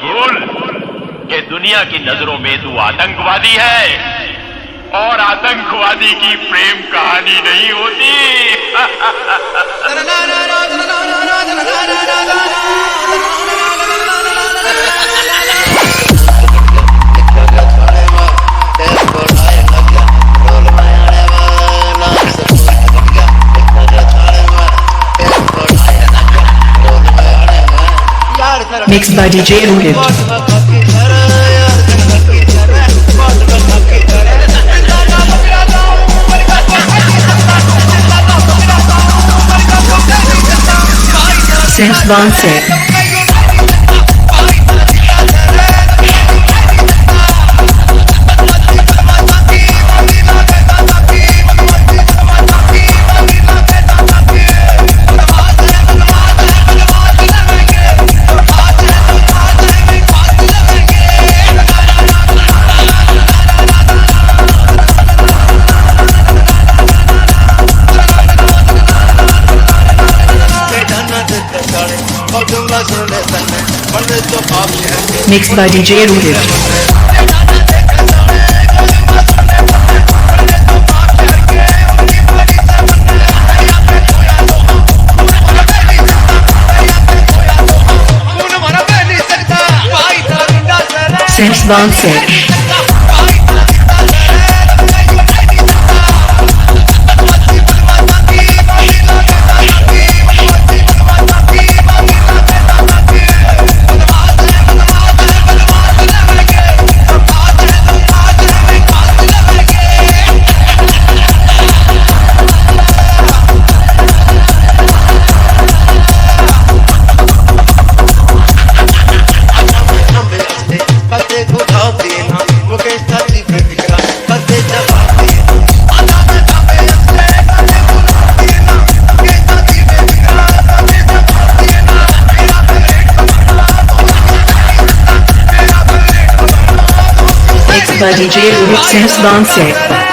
भूल कि दुनिया की नजरों में तू आतंकवादी है और आतंकवादी की प्रेम कहानी नहीं होती। Mixed by DJ Rohit. Sehswan se Mixed by DJ Rohit. Sehswan se by DJ Rohit Sehswan se